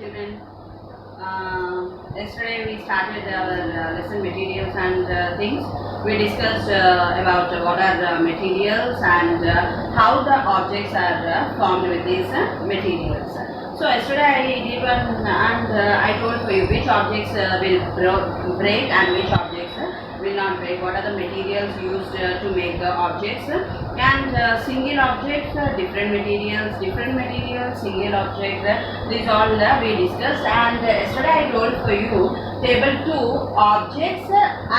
student. Yesterday we started our lesson materials and things. We discussed about what are the materials and how the objects are formed with these materials. So yesterday I did one and I told for you which objects will break and which objects will not break. What are the materials used to make the objects and single objects, different materials, single objects. These all we discussed and yesterday I told for you table 2 objects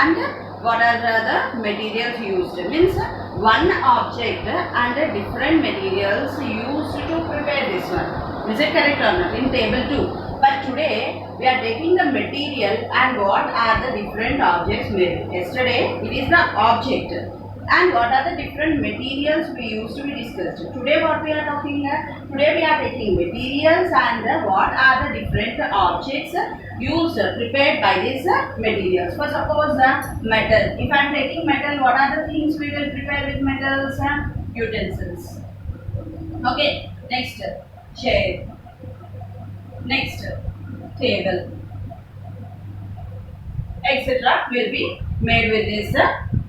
and what are the materials used. Means one object and different materials used to prepare this one. Is it correct or not? In table 2. But today we are taking the material and what are the different objects made. Yesterday it is the object and what are the different materials we used to be discussed. Today what we are talking today we are taking materials and what are the different objects used prepared by these materials. For suppose metal. If I am taking metal, what are the things we will prepare with metals? Utensils. Okay. Next, chair. Next, table, etc. will be made with this.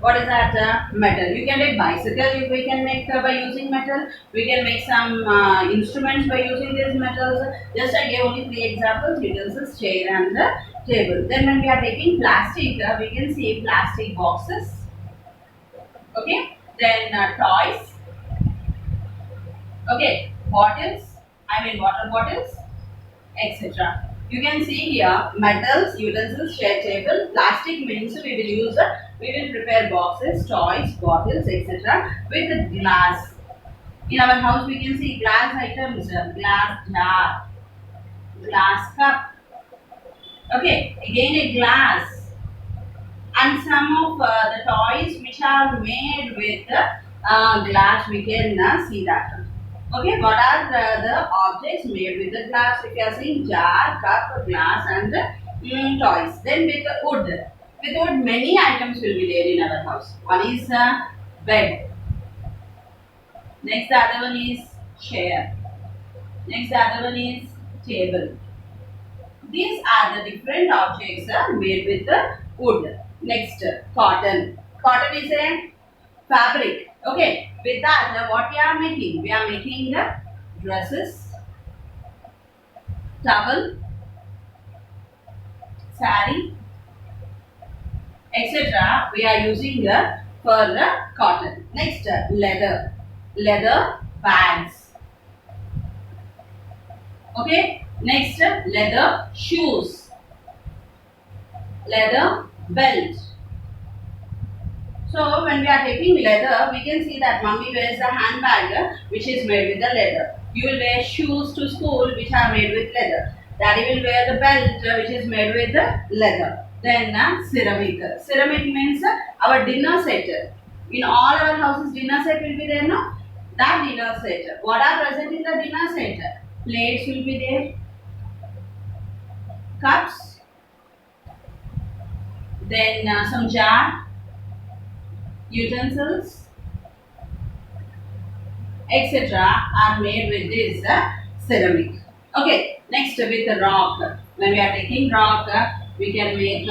What is that? Metal. You can make bicycle. We can make by using metal. We can make some instruments by using these metals. Just I gave only 3 examples: utensils, chair, and the table. Then when we are taking plastic, we can see plastic boxes. Okay. Then toys. Okay. Bottles. I mean water bottles, etc. You can see here metals, utensils, chair, table. Plastic means we will use, we will prepare boxes, toys, bottles, etc. with glass. In our house we can see glass items, glass jar, glass cup. Okay, again a glass. And some of the toys which are made with glass, we can see that. Okay, what are the objects made with the glass? If you are seeing jar, cup, glass and toys. Then with wood. With wood many items will be there in our house. One is bed. Next the other one is chair. Next the other one is table. These are the different objects made with the wood. Next, cotton. Cotton is a fabric. Okay, with that what we are making? We are making the dresses, towel, sari, etc. We are using for the cotton. Next, leather. Leather bags. Okay, next leather shoes, leather belt. So when we are taking leather, we can see that mummy wears a handbag which is made with the leather. You will wear shoes to school which are made with leather. Daddy will wear the belt which is made with the leather. Then ceramic. Ceramic means our dinner set. In all our houses dinner set will be there, no? That dinner set. What are present in the dinner set? Plates will be there. Cups. Then some jar. Utensils, etc. are made with this ceramic. Okay, next with the rock. When we are taking rock, we can make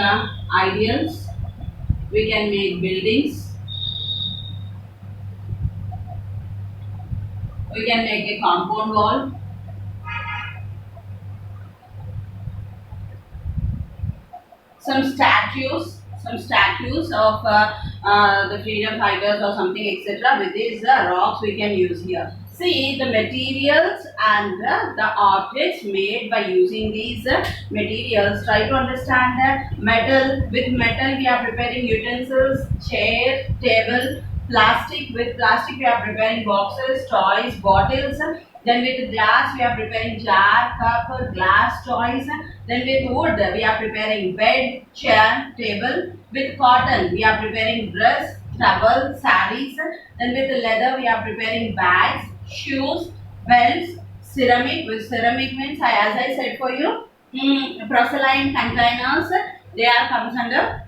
ideals, we can make buildings, we can make a compound wall, some statues of the freedom fighters or something, etc. With these rocks we can use here. See the materials and the objects made by using these materials. Try to understand that metal. With metal we are preparing utensils, chair, table. Plastic, with plastic we are preparing boxes, toys, bottles. Then with glass we are preparing jar, cup, glass, toys. Then with wood we are preparing bed, chair, table. With cotton we are preparing dress, towel, saris. Then with leather we are preparing bags, shoes, belts. Ceramic, with ceramic means as I said for you, porcelain containers, they are comes under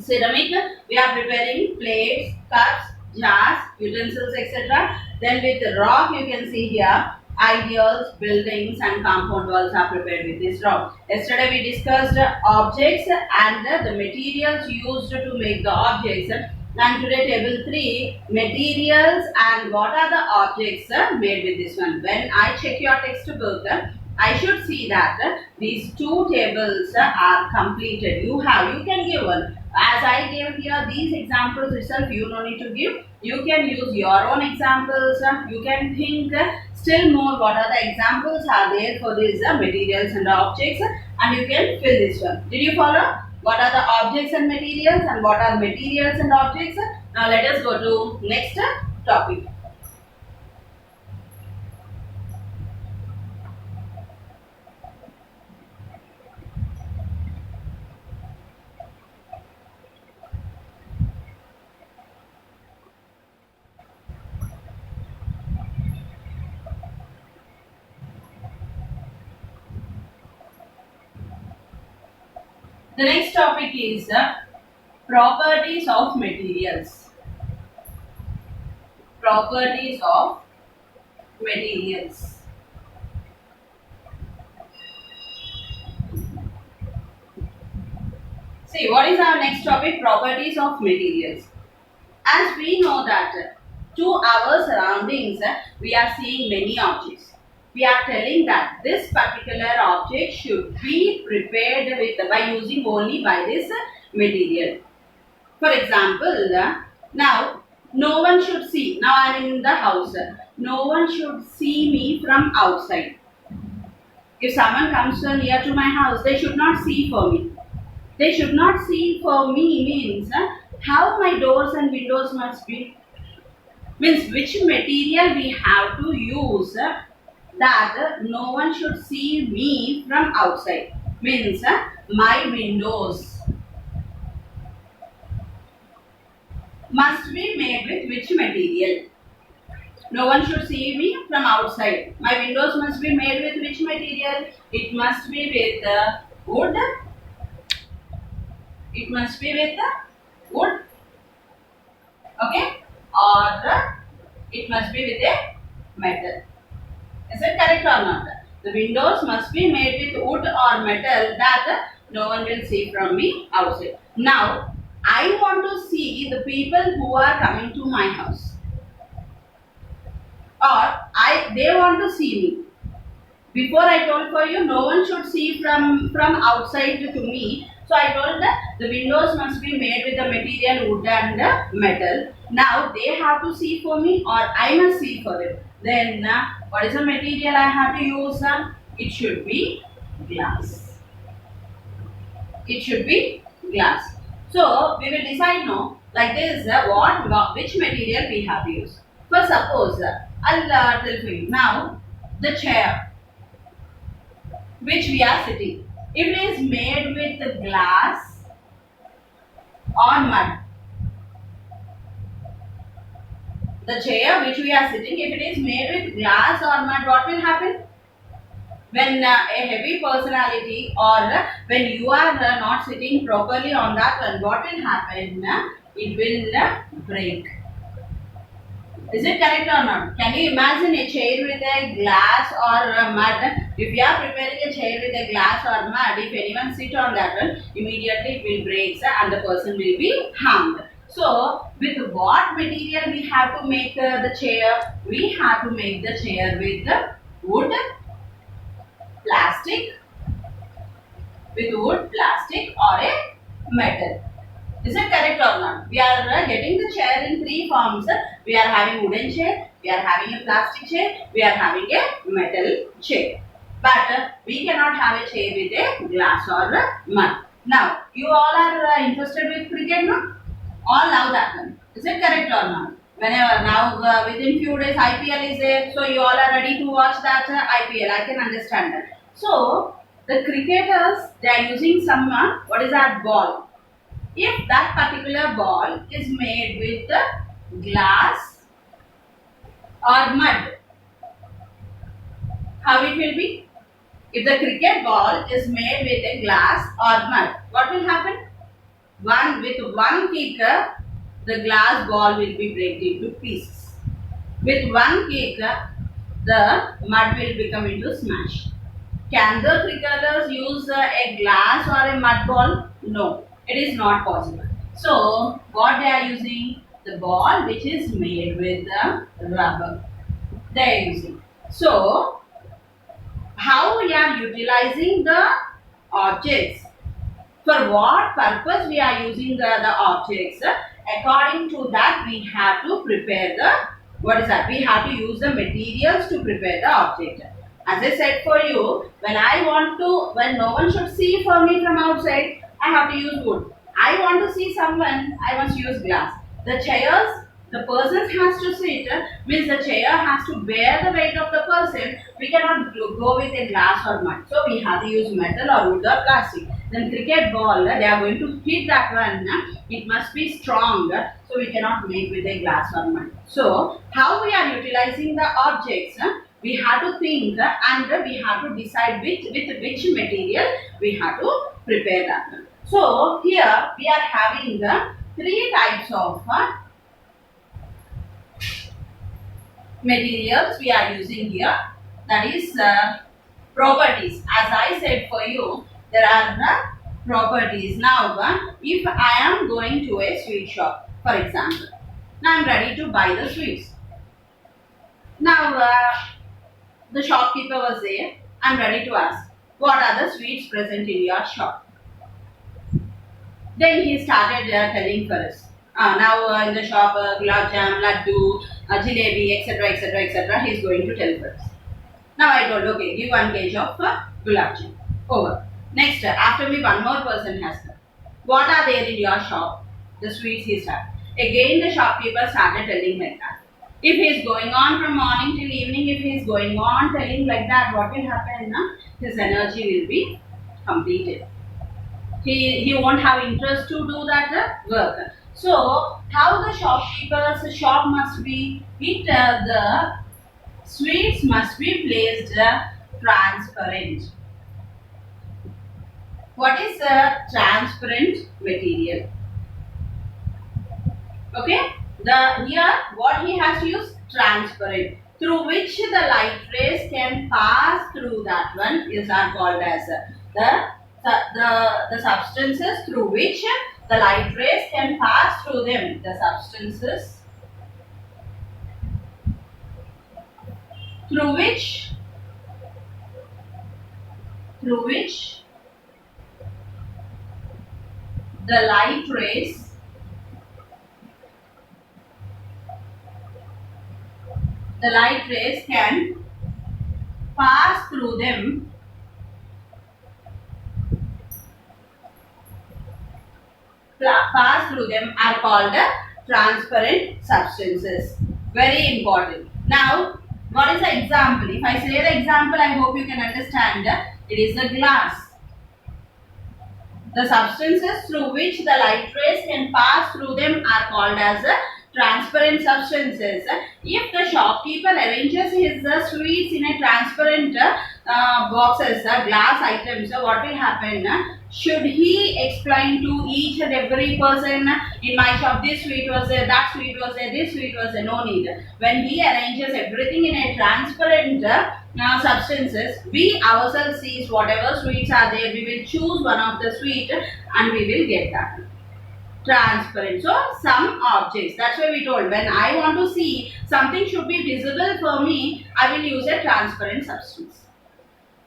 ceramic. We are preparing plates, cups, jars, utensils, etc. Then with the rock you can see here ideals, buildings and compound walls are prepared with this rock. Yesterday we discussed objects and the materials used to make the objects. And today table 3, materials and what are the objects made with this one. When I check your textbook, I should see that these two tables are completed. You can give one. As I gave here these examples itself, you no need to give. You can use your own examples. You can think still more what are the examples are there for these materials and objects, and you can fill this one. Did you follow? What are the objects and materials and what are materials and objects? Now let us go to next topic. The next topic is properties of materials. Properties of materials. See, what is our next topic? Properties of materials. As we know that to our surroundings, we are seeing many objects. We are telling that this particular object should be prepared by using only by this material. For example, now no one should see. Now I am in the house. No one should see me from outside. If someone comes near to my house, they should not see for me. They should not see for me means how my doors and windows must be. Means which material we have to use that no one should see me from outside. Means my windows must be made with which material? No one should see me from outside. My windows must be made with which material? It must be with wood. It must be with wood. Okay? Or it must be with a metal. Is it correct or not? The windows must be made with wood or metal that no one will see from me outside. Now, I want to see the people who are coming to my house. Or they want to see me. Before I told for you, no one should see from outside to me. So I told that the windows must be made with the material wood and metal. Now they have to see for me or I must see for them. Then what is the material I have to use? It should be glass. It should be glass. So we will decide now like this which material we have to use. For suppose I'll tell for you now the chair which we are sitting. If it is made with glass or mud, the chair which we are sitting, if it is made with glass or mud, what will happen? When a heavy personality or when you are not sitting properly on that one, what will happen? It will break. Is it correct or not? Can you imagine a chair with a glass or mud? If you are preparing a chair with a glass or mud, if anyone sit on that one, immediately it will break and the person will be harmed. So, with what material we have to make the chair? We have to make the chair with wood, plastic, or a metal. Is it correct or not? We are getting the chair in three forms. We are having wooden chair, we are having a plastic chair, we are having a metal chair. But we cannot have a chair with a glass or mud. Now, you all are interested with cricket, no? All love that one. Is it correct or not? Whenever now within few days IPL is there, so you all are ready to watch that IPL. I can understand that. So, the cricketers, they are using some, what is that ball? If that particular ball is made with glass or mud, how it will be? If the cricket ball is made with a glass or mud, what will happen? With one kick, the glass ball will be broken into pieces. With one kick, the mud will become into smash. Can the cricketers use a glass or a mud ball? No, it is not possible. So, what they are using? The ball which is made with rubber. They are using. So, how we are utilizing the objects? For what purpose we are using the objects? According to that, we have to prepare the, what is that? We have to use the materials to prepare the object. As I said for you, when no one should see for me from outside, I have to use wood. I want to see someone, I must use glass. The chairs, the person has to sit, means the chair has to bear the weight of the person. We cannot go with a glass or mud. So we have to use metal or wood or plastic. Then cricket ball, they are going to hit that one. It must be strong. So we cannot make with a glass or mud. So how we are utilizing the objects? We have to think and we have to decide with which material we have to prepare that. So here we are having the three types of materials we are using here. That is properties. As I said for you, there are the properties. Now if I am going to a sweet shop, for example, now I am ready to buy the sweets. Now the shopkeeper was there. I am ready to ask, what are the sweets present in your shop? Then he started telling for us. Now in the shop, gulab jam, laddu, jalebi, etc., etc., etc. He is going to tell for us. Now I told, okay, give 1 kg of gulab jam. Over. Next, after me, one more person has come. What are there in your shop? The sweets he started. Again, the shopkeeper started telling like that. If he is going on from morning till evening, if he is going on telling like that, what will happen? His energy will be completed. He won't have interest to do that work. So, how the shopkeeper's shop must be? The sweets must be placed transparent. What is a transparent material? Okay. Here what he has to use? Transparent, through which the light rays can pass through that one are called as the substances through which the light rays can pass through them. The substances through which the light rays can pass through them are called transparent substances. Very important. Now, what is the example? If I say the example, I hope you can understand. It is a glass. The substances through which the light rays can pass through them are called as transparent substances. If the shopkeeper arranges his sweets in a transparent boxes, glass items, what will happen? Should he explain to each and every person, in my shop this sweet was there, that sweet was there, this sweet was there? No need. When he arranges everything in a transparent substances, we ourselves see whatever sweets are there, we will choose one of the sweet and we will get that. Transparent. So, some objects, that's why we told, when I want to see something should be visible for me, I will use a transparent substance.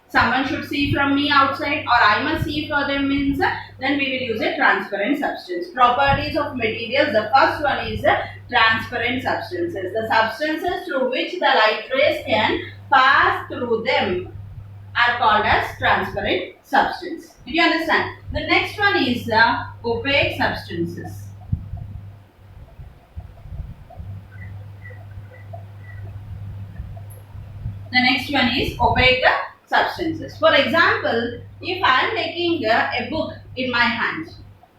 Someone should see from me outside or I must see for them means, then we will use a transparent substance. Properties of materials, the first one is transparent substances. The substances through which the light rays can pass through them are called as transparent substance. Did you understand? The next one is opaque substances. The next one is opaque substances. For example, if I am taking a book in my hand,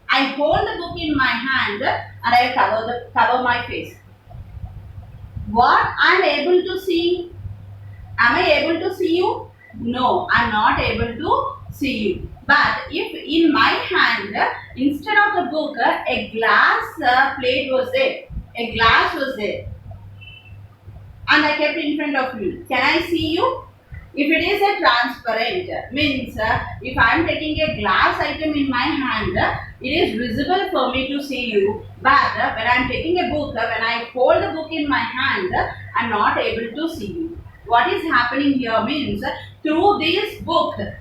I hold the book in my hand and I cover my face. What I am able to see? Am I able to see you? No, I am not able to see you. But if in my hand, instead of the book, a glass plate was there. A glass was there. and I kept in front of you. Can I see you? If it is a transparent, means if I am taking a glass item in my hand, it is visible for me to see you. But when I am taking a book, when I hold the book in my hand, I am not able to see you. What is happening here means through this book, when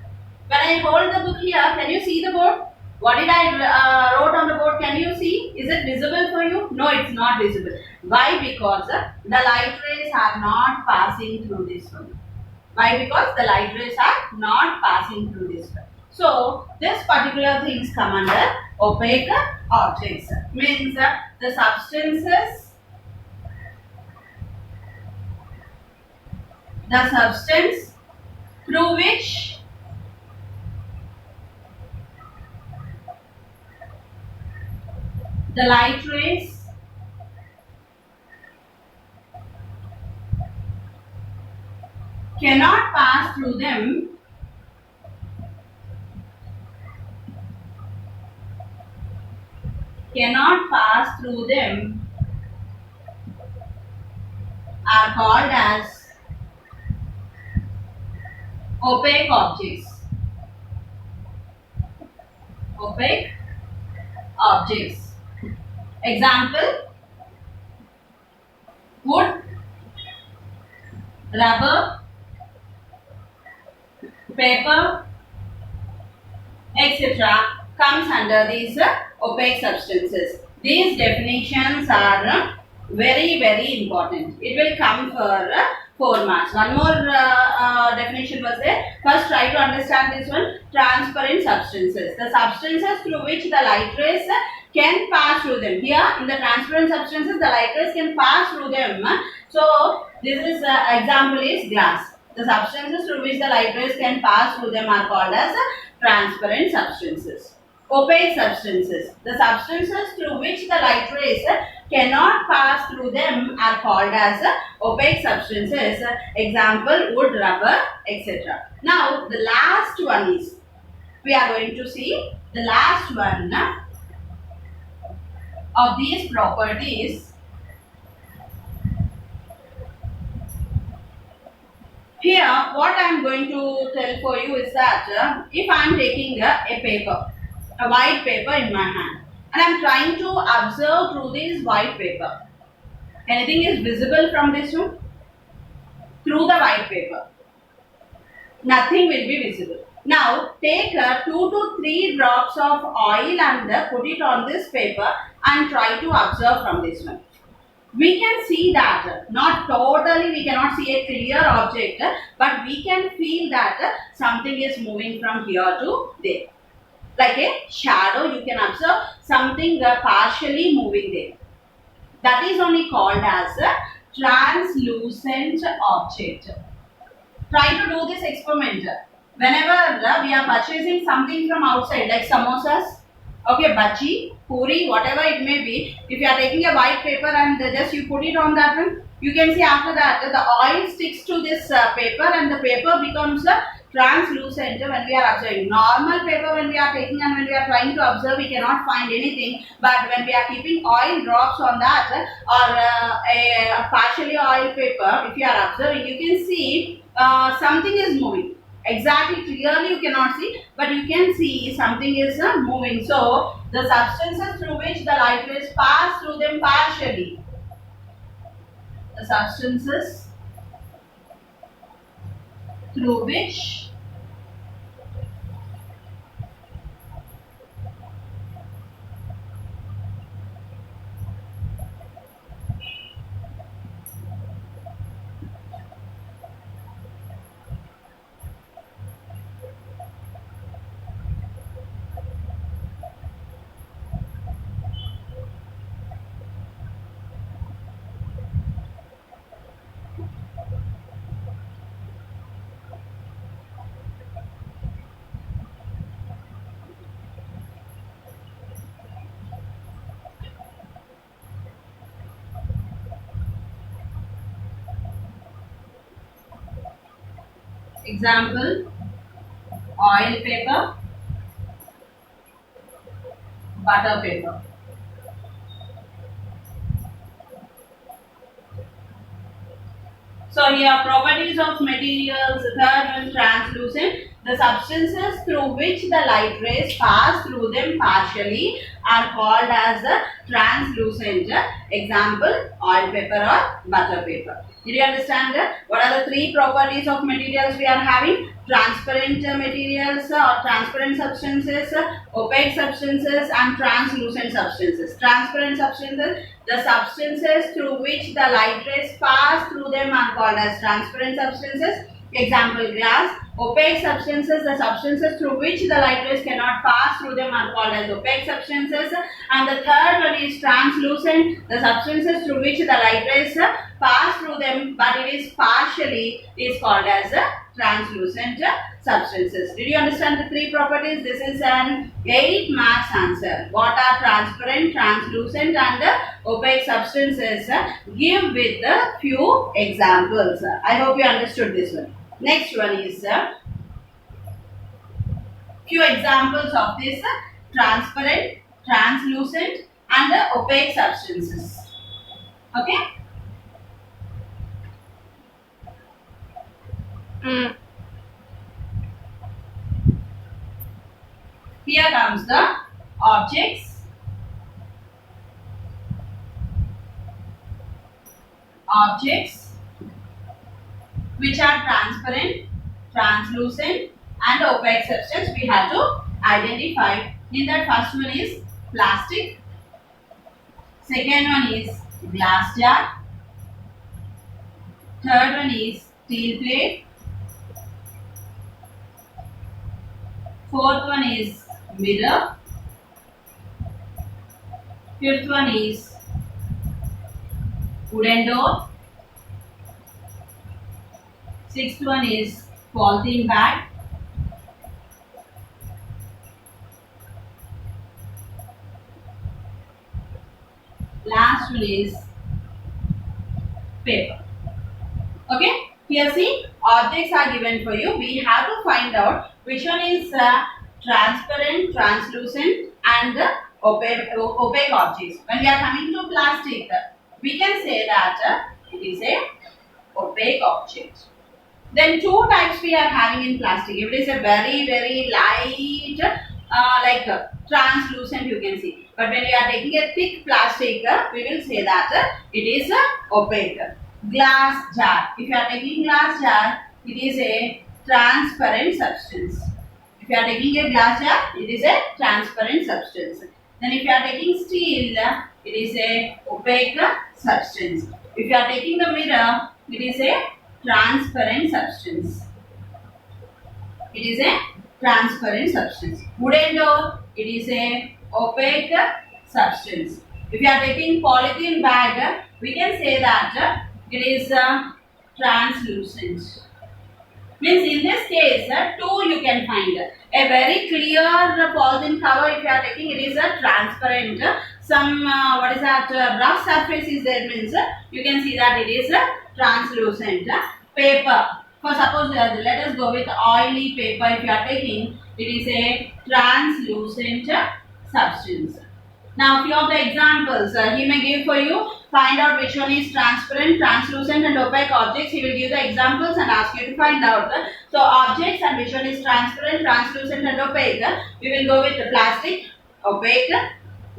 I hold the book here, can you see the board? What did I wrote on the board? Can you see? Is it visible for you? No, it's not visible. Why? Because the light rays are not passing through this one. Why? Because the light rays are not passing through this one. So, this particular things come under opaque objects. Means the substance through which the light rays cannot pass through them are called as opaque objects. Opaque objects. Example: wood, rubber, paper, etc. comes under these opaque substances. These definitions are very, very important. It will come for 4 marks. One more definition was there. First, try to understand this one. Transparent substances. The substances through which the light rays can pass through them. Here, in the transparent substances, the light rays can pass through them. So, this is example is glass. The substances through which the light rays can pass through them are called as transparent substances. Opaque substances. The substances through which the light rays cannot pass through them are called as opaque substances. Example: wood, rubber, etc. Now, the last one is, we are going to see the last one of these properties. Here, what I am going to tell for you is that if I am taking a paper, a white paper in my hand, and I am trying to observe through this white paper, anything is visible from this one? Through the white paper, nothing will be visible. Now, take 2 to 3 drops of oil and put it on this paper and try to observe from this one. We can see that, not totally, we cannot see a clear object, but we can feel that something is moving from here to there. Like a shadow, you can observe something partially moving there. That is only called as a translucent object. Try to do this experiment. Whenever we are purchasing something from outside, like samosas, okay, bhaji, puri, whatever it may be, if you are taking a white paper and just you put it on that one, you can see after that the oil sticks to this paper and the paper becomes translucent when we are observing. Normal paper when we are taking and when we are trying to observe, we cannot find anything. But when we are keeping oil drops on that or a partially oil paper, if you are observing, you can see something is moving. Exactly clearly you cannot see, but you can see something is moving. So, the substances through which the light rays pass through them partially. The substances through which example, oil paper, butter paper. So here properties of materials. Third one, translucent. The substances through which the light rays pass through them partially are called as the translucent. Example, oil paper or butter paper. Did you understand what are the three properties of materials we are having? Transparent materials or transparent substances, opaque substances and translucent substances. Transparent substances, the substances through which the light rays pass through them are called as transparent substances. Example, glass. Opaque substances, the substances through which the light rays cannot pass through them are called as opaque substances. And the third one is translucent, the substances through which the light rays pass through them but it is partially is called as translucent substances. Did you understand the three properties? This is an 8 marks answer. What are transparent, translucent and opaque substances? Give with a few examples. I hope you understood this one. Next one is few examples of this transparent, translucent and opaque substances. Okay? Here comes the objects. Objects which are transparent, translucent and opaque substance we have to identify. In that, first one is plastic, second one is glass jar, third one is steel plate, fourth one is mirror, fifth one is wooden door, sixth one is polythene bag, last one is paper. Okay, here see, objects are given for you. We have to find out which one is transparent, translucent and opaque objects. When we are coming to plastic, we can say that it is a opaque object. Then two types we are having in plastic. If it is a very light like translucent, you can see. But when we are taking a thick plastic, we will say that it is opaque. Glass jar. If you are taking glass jar, it is a transparent substance. If you are taking a glass jar, it is a transparent substance. Then if you are taking steel, it is a opaque substance. If you are taking the mirror, it is a transparent substance. It is a transparent substance. Wooden door, it is a opaque substance. If you are taking polythene bag, we can say that it is translucent. Means in this case, two you can find. A very clear polythene cover, if you are taking, it is a transparent. Some what is that rough surface is there, means you can see that it is translucent. Paper. For suppose let us go with oily paper. If you are taking, it is a translucent substance. Now few of the examples he may give for you. Find out which one is transparent, translucent and opaque objects. He will give the examples and ask you to find out. So objects and which one is transparent, translucent and opaque. We will go with the plastic, opaque,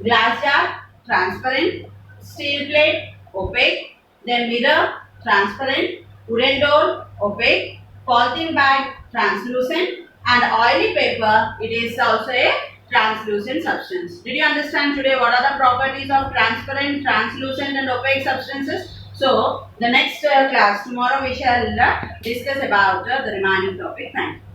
glass jar, transparent, steel plate, opaque, then mirror, transparent, wooden door, opaque, polythene bag, translucent and oily paper, it is also a translucent substance. Did you understand today what are the properties of transparent, translucent and opaque substances? So, the next class, tomorrow we shall discuss about the remaining topic. Thank you.